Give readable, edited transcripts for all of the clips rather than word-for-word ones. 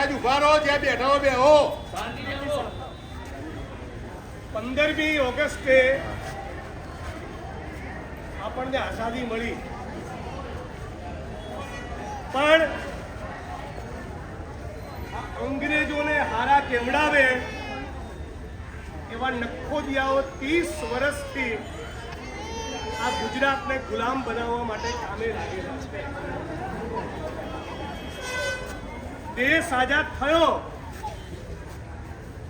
સહેજ ઉભા રહો, જ્યાં બેઠા હો બેહો. 15મી ઓગસ્ટે આપણને આઝાદી મળી, પણ અંગ્રેજોને હારા કેવડાવે એવા નખોદિયાઓ 30 વર્ષથી આ ગુજરાતને ગુલામ બનાવવા માટે કામે લાગેલા છે. દેશ આઝાદ થયો,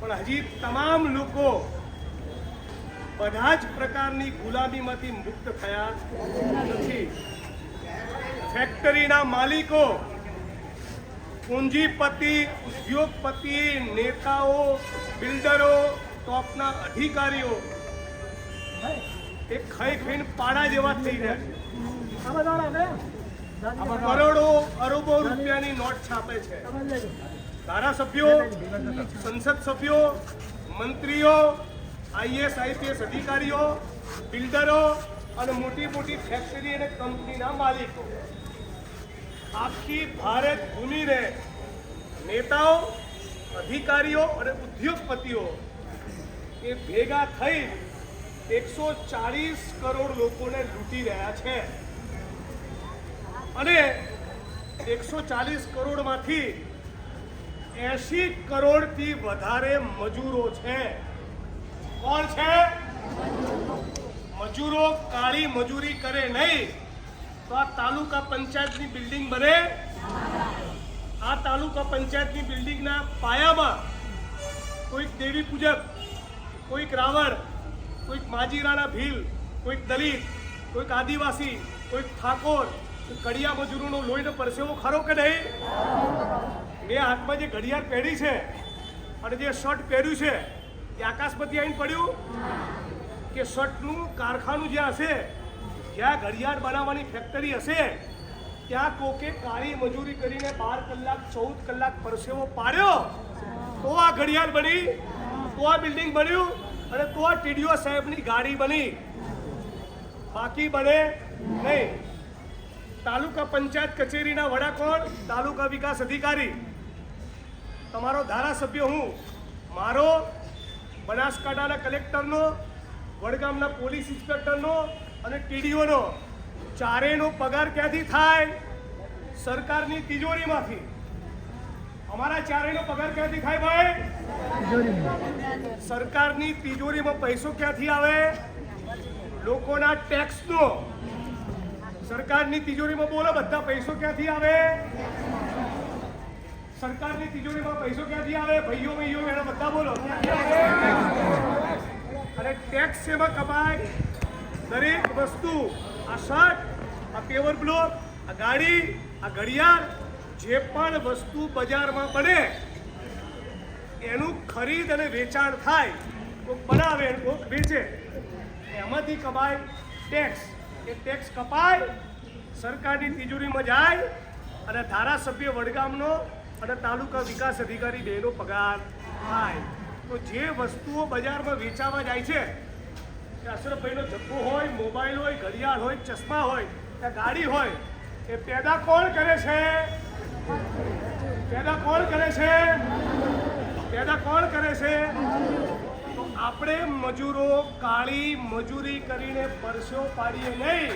પણ હજી તમામ લોકો બધા જ પ્રકારની ગુલામીમાંથી મુક્ત થયા નથી. ફેક્ટરીના માલિકો, પૂંજીપતિ, ઉદ્યોગપતિ, નેતાઓ, બિલ્ડરો, ટોપના અધિકારીઓ એ ખાઈ ખાઈને પાડા જેવા થઈ રહ્યા છે. કરોડો અરબો રૂપિયાની નોટ છાપે છે. ધારાસભ્યો, સંસદ સભ્યો, મંત્રીઓ, આઈએસ આઈપીએસ અધિકારીઓ, બિલ્ડરો અને મોટી મોટી ફેક્ટરી અને કંપનીના માલિકો આખી ભારત ભૂમિને નેતાઓ, અધિકારીઓ અને ઉદ્યોગપતિઓ એ ભેગા થઈ 140 કરોડ લોકોને લૂંટી રહ્યા છે. અને 140 કરોડમાંથી 80 કરોડથી વધારે મજૂરો છે. કોણ છે? મજૂરો. કાળી મજૂરી કરે નહીં તો આ તાલુકા પંચાયતની બિલ્ડિંગ બને? આ તાલુકા પંચાયતની બિલ્ડિંગના પાયામાં કોઈક દેવી પૂજક, કોઈક રાવણ, કોઈક માજીરાના ભીલ, કોઈક દલિત, કોઈક આદિવાસી, કોઈક ઠાકોર, કડિયા મજૂરોનો લોહીનો પરસેવો ખરો કે નહીં? મેં હાથમાં જે ઘડિયાળ પહેરી છે અને જે શર્ટ પહેર્યું છે એ આકાશમાંથી આવીને પડ્યું કે શર્ટનું કારખાનું જ્યાં હશે, જ્યાં ઘડિયાળ બનાવવાની ફેક્ટરી હશે, ત્યાં કોકે કાળી મજૂરી કરીને 12 કલાક 14 કલાક પરસેવો પાડ્યો તો આ ઘડિયાળ બની, તો આ બિલ્ડિંગ બન્યું અને તો આ ટીડીઓ સાહેબની ગાડી બની. બાકી બને નહીં. તાલુકા પંચાયત કચેરીના વડા કોણ? તાલુકા વિકાસ અધિકારી. તમારો ધારાસભ્ય હું, મારો, બનાસકાંઠાના કલેક્ટરનો, વડગામના પોલીસ ઇન્સ્પેક્ટરનો અને ટીડીઓનો ચારેયનો પગાર ક્યાંથી થાય? સરકારની તિજોરીમાંથી. અમારા ચારેયનો પગાર ક્યાંથી થાય ભાઈ? સરકારની તિજોરીમાં પૈસો ક્યાંથી આવે? લોકોના ટેક્સનો. સરકારની તિજોરીમાં બોલો બધા પૈસો ક્યાંથી આવે? સરકારની તિજોરીમાં પૈસો ક્યાંથી આવે? ભાઈઓ એના બધા બોલો ક્યાંથી આવે? અને ટેક્સ એમાં કમાય. દરેક વસ્તુ, આ શર્ટ, આ પેવર બ્લોક, આ ગાડી, આ ઘડિયાળ, જે પણ વસ્તુ બજારમાં બને એનું ખરીદ અને વેચાણ થાય. કોઈક બનાવે, કોઈક વેચે, એમાંથી કમાય ટેક્સ. એ ટેક્સ કપાય, સરકારની તિજોરીમાં જાય અને ધારાસભ્ય વડગામનો અને તાલુકા વિકાસ અધિકારી બેનો પગાર થાય. તો જે વસ્તુઓ બજારમાં વેચાવા જાય છે, કે અશરફભાઈનો જથ્થો હોય, મોબાઈલ હોય, ઘડિયાળ હોય, ચશ્મા હોય, કે ગાડી હોય, એ પેદા કોણ કરે છે? પેદા કોણ કરે છે? પેદા કોણ કરે છે? તો આપણે મજૂરો કાળી મજૂરી કરીને પરસેવો પાડીએ નહીં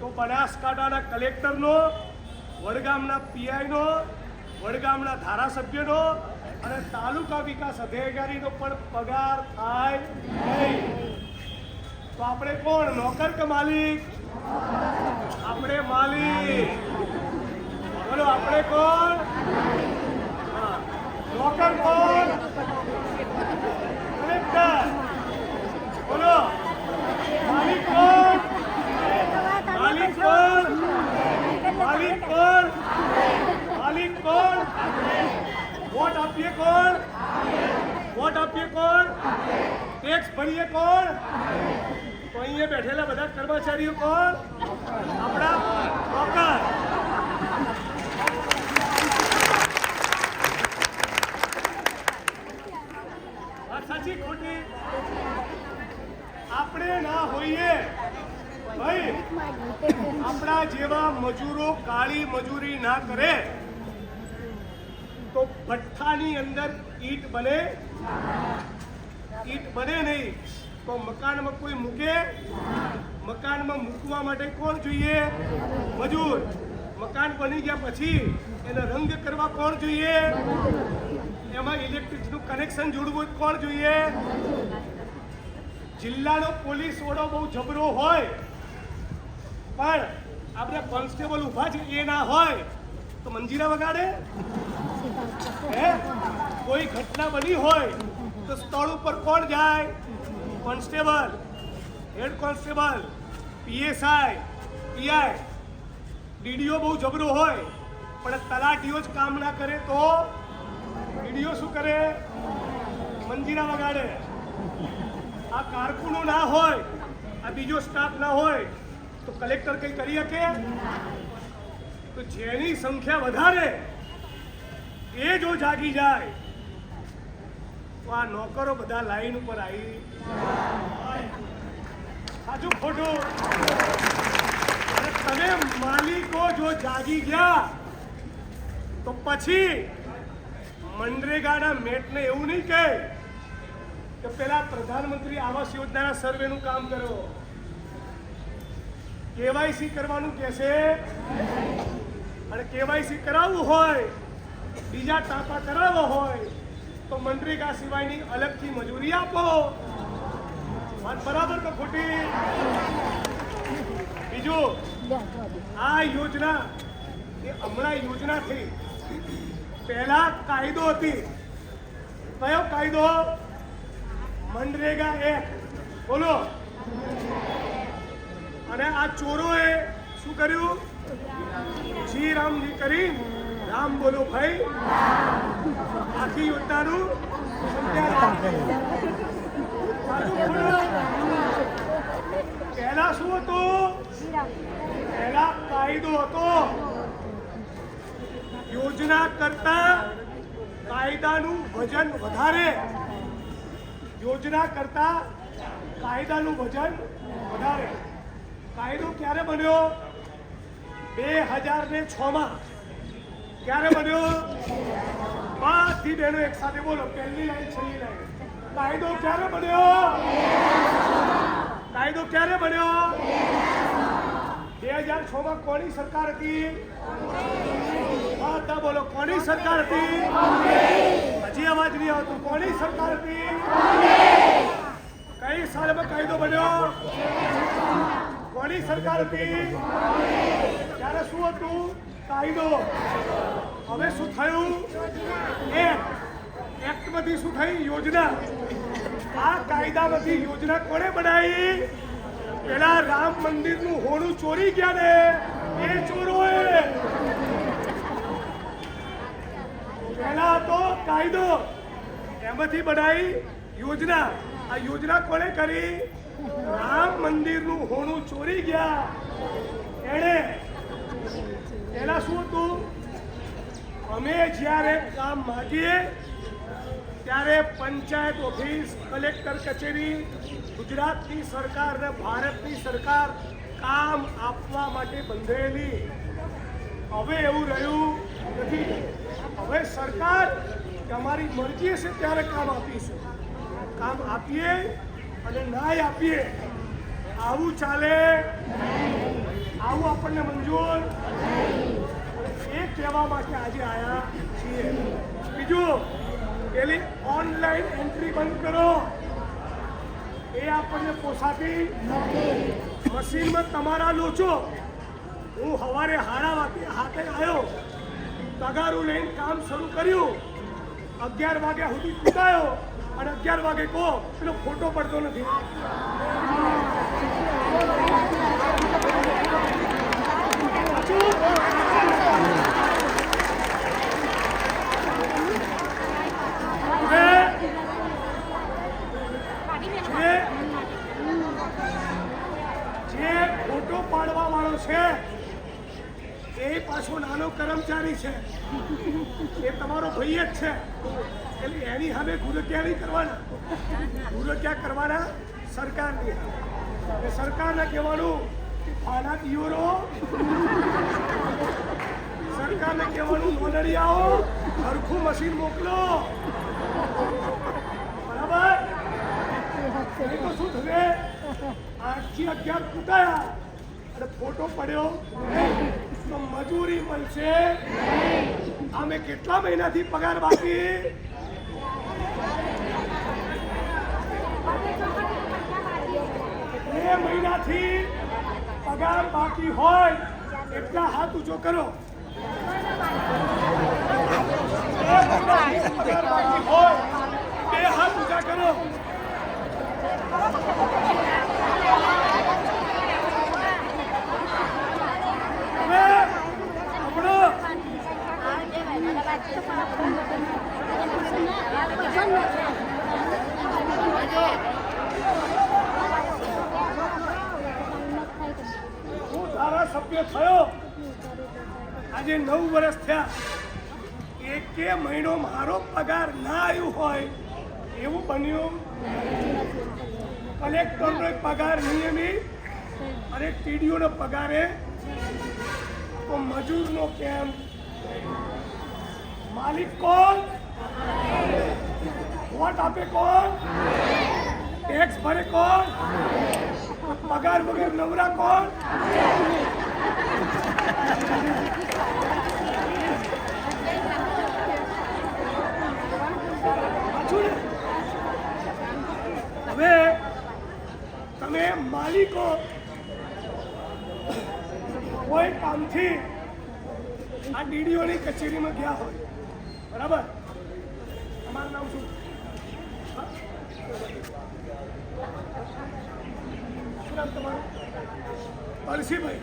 તો બનાસકાંઠાના કલેક્ટરનો, વડગામના પીઆઈનો, વડગામના ધારાસભ્યનો અને તાલુકા વિકાસ અધિકારીનો પણ પગાર થાય નહીં. તો આપણે કોણ? નોકર કે માલિક? આપણે માલિક. બોલો આપણે કોણ? નોકર કોણ? કલેક્ટર. બોલો માલિક કોણ? માલિક કોણ? માલિક કોણ? માલિક કોણ? વોટ આપીએ કોણ? વોટ આપીએ કોણ? ટેક્સ ભરીએ કોણ? તો અહીંયા બેઠેલા બધા કર્મચારીઓ કોણ? આપણા નોકર. વાત સાચી ખોટી? આપણે ના હોઈએ ભાઈ, આપણા જેવા મજૂરો કાળી મજૂરી ના કરે તો ભઠ્ઠાની અંદર ઈંટ બને નહીં તો મકાનમાં કોઈ મૂકે? મકાનમાં મૂકવા માટે કોણ જોઈએ? મજૂર. મકાન બની ગયા પછી એને રંગ કરવા કોણ જોઈએ? એમાં ઇલેક્ટ્રિકનું કનેક્શન જોડવું કોણ જોઈએ? જિલ્લાનો પોલીસ વડો બહુ જબરો હોય પણ આપણે કોન્સ્ટેબલ ઊભા છે એ ના હોય તો મંજીરા વગાડે? હે? કોઈ ઘટના બની હોય તો સ્થળ ઉપર કોણ જાય? Constable, head constable, PSI, PI. DDO બહુ જબરો હોય પણ તલાટીઓ જ કામ ના કરે તો ડીડીઓ શું કરે? મંજીરા વગાડે. આ કારકુનો ના હોય, આ બીજો સ્ટાફ ના હોય તો કલેક્ટર કંઈ કરી શકે? તો જેની સંખ્યા વધારે એ જો જાગી જાય તો આ નોકરો બધા લાઈન ઉપર આવી. સાચું ખોટું? અને તમે માલિકો જો જાગી ગયા તો પછી મનરેગાના મેટને એવું નહીં કહે કે પેલા પ્રધાનમંત્રી આવાસ યોજનાના સર્વેનું કામ કરો, કેવાયસી કરવાનું કહેશે. અને કેવાયસી કરાવવું હોય, બીજા ટાંકા કરાવવા હોય તો મનરેગા સિવાયની અલગથી મજૂરી આપો. વાત બરાબર કે ખોટી? બીજું, આ યોજના એ હમણાં યોજના થઈ. પહેલા કાયદો હતી. કયો કાયદો? મનરેગા એક્ટ. બોલો. અને આ ચોરોએ શું કર્યું? જી રામજી કરી રામ બોલો ભાઈ. આખી યોજનાનું પહેલા શું હતું? પહેલા કાયદો હતો. યોજના કરતા કાયદાનું વજન વધારે. યોજના કરતા કાયદાનું વજન વધારે. કાયદો ક્યારે બન્યો? 2006માં. ક્યારે બન્યો? બધી બહેનો એક સાથે બોલો, પહેલી લાઈન છેલ્લી લાઈન. કાયદો ક્યારે બન્યો? કાયદો ક્યારે બન્યો? 2006માં. કોની સરકાર હતી? બધા બોલો, કોની સરકાર હતી? હજી અવાજ નહીં આવતો. કોની સરકાર હતી? કઈ સાલમાં કાયદો બન્યો? કોની સરકાર હતી? ત્યારે શું હતું? કાયદો. હવે શું થયું? એક્ટમાંથી શું થઈ? યોજના. આ કાયદામાંથી યોજના કોણે બનાવી? પેલા રામ મંદિરનું હોણું ચોરી ગયા ને એ ચોરોએ. પહેલા હતો કાયદો, એમાંથી બનાવી યોજના. આ યોજના કોણે કરી? રામ મંદિરનું હોણું ચોરી ગયા એણે. પહેલા શું હતું? અમે જ્યારે કામ માંગીએ ત્યારે પંચાયત ઓફિસ, કલેક્ટર કચેરી, ગુજરાતની સરકાર અને ભારતની સરકાર કામ આપવા માટે બંધાયેલી. હવે એવું રહ્યું નથી. હવે સરકાર તમારી મરજી હશે ત્યારે કામ આપીશું. કામ આપીએ અને ના આપીએ આવું ચાલે? આવું આપણને મંજૂર? એ કહેવા માટે આજે આવ્યા છીએ. બીજું, પેલી ઓનલાઈન એન્ટ્રી બંધ કરો. એ આપણને પોસાતી મશીનમાં તમારા લોચો. હું સવારે 7:30 આવ્યો, તગારું લઈને કામ શરૂ કર્યું, 11 વાગ્યા સુધી કૂદાયો અને 11 વાગે કહો પેલો ફોટો પડતો નથી. જે ફોટો પાડવા વાળો છે એ પાછો નાનો કર્મચારી છે, એ તમારો ભાઈ જ છે. એટલે એની સામે ગુરક્યા નહીં કરવાના. ગુરક્યા કરવાના સરકારની. એ સરકારને કહેવાનું આના દિયોરો, સરકારને કહેવાનું નોંધણીયાઓ, સરખું મશીન મોકલો, બરાબર? નહીં તો શું થશે? 8 થી 11 કૂટાયા અને ફોટો પડ્યો તો મજૂરી મળશે. આમે કેટલા મહિનાથી પગાર બાકી? 2 મહિનાથી પગાર બાકી હોય એટલા હાથ ઊંચો કરો. 2 મહિનાથી પગાર બાકી હોય 2 હાથ ઊંચા કરો. હવે આપણો હું ધારાસભ્ય થયો, આજે 9 વર્ષ થયા. એકે મહિનો મારો પગાર ના આવ્યો હોય એવું બન્યું. કલેક્ટરનો પગાર નિયમિત અને ટીડીઓનો પગારે તો મજૂરનો કેમ? માલિક કોણ? વોટ આપે કોણ? ટેક્સ ભરે કોણ? પગાર વગર નવરા કોણ? હવે તમે માલિકો કોઈ કામથી આ ડીડીઓની કચેરીમાં ગયા હોય, બરાબર? તમારું નામ શું? શું નામ તમારું? પરસીભાઈ.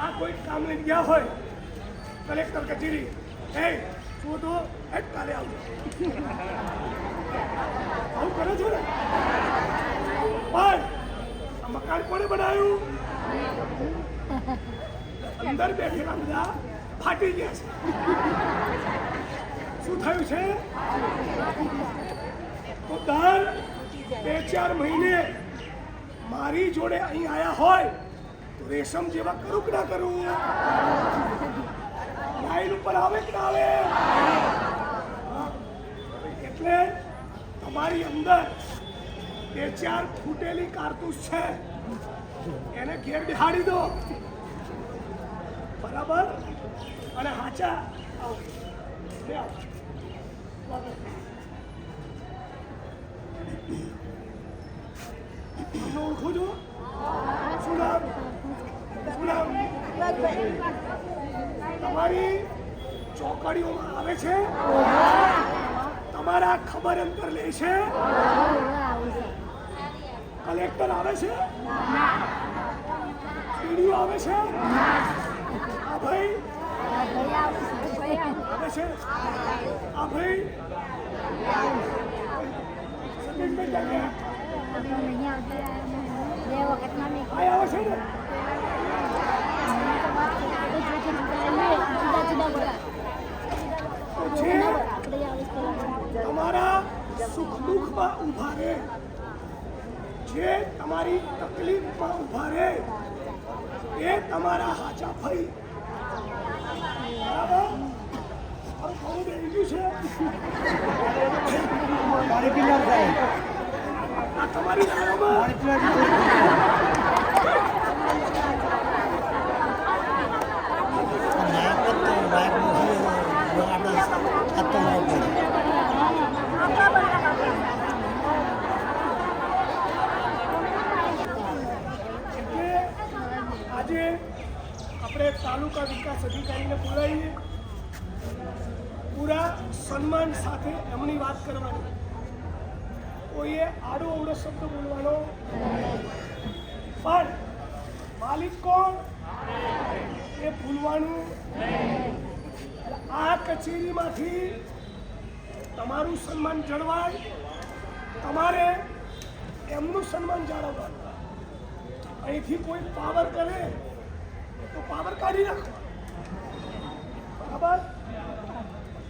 આ કોઈ કામ લઈને ગયા હોય કલેક્ટર કચેરી, એ શું તો કાલે આવજો, આવું કરો છો ને? પણ આ મકાન કોણે બનાવ્યું? અંદર બેઠેલા બધા ફાટી ગયા છે. શું થયું છે? તો દર 2-4 મહિને મારી જોડે અહીં આયા હોય તો રેશમ જેવા કરું કે ના કરું? લાઈન ઉપર આવે કે ના આવે? એટલે તમારી અંદર 2-4 ફૂટેલી કારતૂસ છે, એને ઘેર બેહાડી દો, બરાબર? અને હાચા આવો, લે આવો. તમને ઓળખો છો? શું નામ? શું નામ? તમારી ચોકડીઓમાં આવે છે? તમારા ખબર અંતર લે છે? કલેક્ટર આવે છે? ટીડીઓ આવે છે? આ ભાઈ આવે છે? આ ભાઈ આવે છે ને? તમારા સુખ દુઃખમાં ઉભા રહે, જે તમારી તકલીફમાં ઉભા રહે એ તમારા હાચા ભાઈ, બરાબર? હવે ઘણું બેસી ગયું છે. આ તમારી દાડામાં આજે આપણે તાલુકા વિકાસ અધિકારીને બોલાવીએ, પૂરા સન્માન સાથે એમની વાત કરવાની. કોઈએ આડો અવડો શબ્દ બોલવાનો પણ માલિક કોણ એ ભૂલવાનું. આ કચેરીમાંથી તમારું સન્માન જળવાય, તમારે એમનું સન્માન જાળવવાનું. અહીંથી કોઈ પાવર કરે તો પાવર કાઢી નાખો, બરાબર?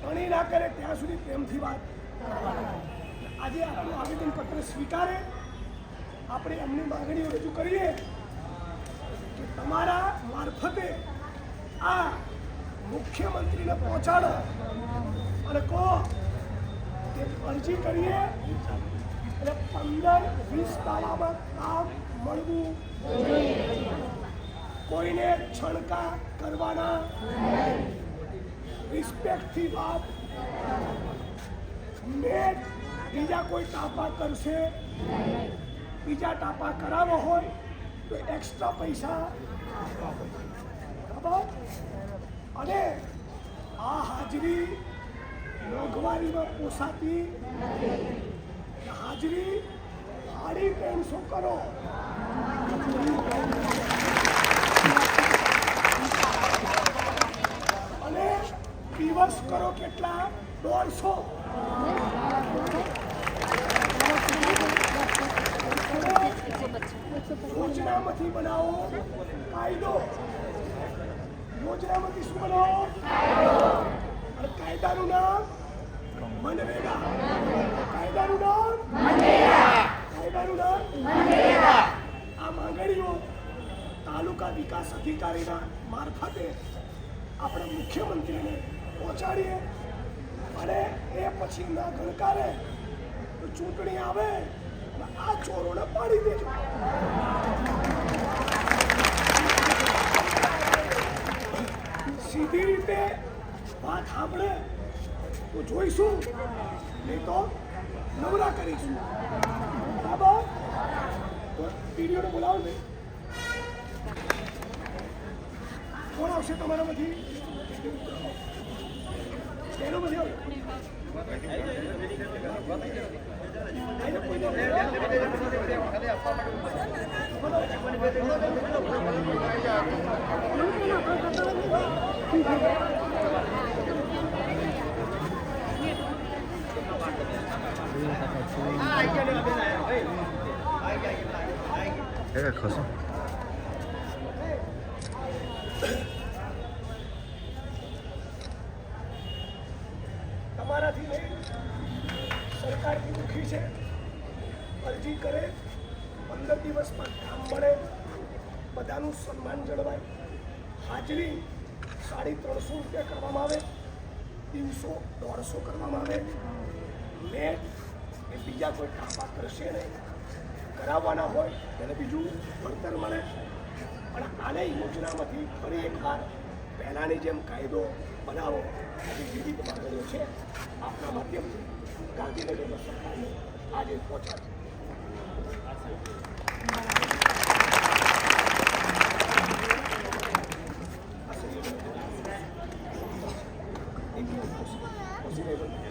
ઘણી ના કરે ત્યાં સુધી પ્રેમથી વાત. આજે આપણું આવેદનપત્ર સ્વીકારે, આપણે એમની માગણીઓ રજૂ કરીએ કે તમારા મારફતે આ મુખ્યમંત્રીને પહોંચાડો અને કહો કે અરજી કરીએ એટલે 15-20 દાડામાં કામ મળવું જોઈએ. કોઈને છણકા કરવાના, રિસ્પેક્ટથી વાત. મેં બીજા કોઈ ટાપા કરશે, બીજા ટાપા કરાવો હોય તો એક્સ્ટ્રા પૈસા આપવા પડે. બરાબર? અને આ હાજરી મોંઘવારીમાં પોસાતી હાજરી 350 કરો. અને દિવસ કરો કેટલા? 150. યોજનામાંથી બનાવો કાયદો. યોજનામાંથી શું બનાવો? અને કાયદાનું નામ મનરેગા. કાયદાનું નામ મનરેગા. કાયદાનું નામ મનરેગા. આ માંગણીઓ તાલુકા વિકાસ અધિકારીના મારફતે આપણે મુખ્યમંત્રીને પહોંચાડીએ અને એ પછી ના ગણકારે તો ચૂંટણી આવે આ ચોરોને પાડી દેજો. સીધી રીતે વાત સાંભળે તો જોઈશું, નહીં તો નવરા કરીશું. બરાબર? તો પીડીઓને બોલાવો ને. કોણ આવશે તમારામાંથી? એનો બધી આવે. ખસો તમારાથી નહીં, સરકારથી દુઃખી છે. અરજી કરે, 15 દિવસમાં કામ મળે, બધાનું સન્માન જળવાય. હાજરી 350 રૂપિયા કરવામાં આવે, દિવસો 150 કરવામાં આવે. મેં એ બીજા કોઈ કાપા કરશે નહીં. કરાવવાના હોય તેને બીજું વળતર મળે. પણ આને યોજનામાંથી ફરી એકવાર પહેલાંની જેમ કાયદો બનાવો. આવી વિવિધ માંગણીઓ છે. આપના માધ્યમથી ગાંધીનગરમાં સરકારને આજે પહોંચાડશે. Thank you.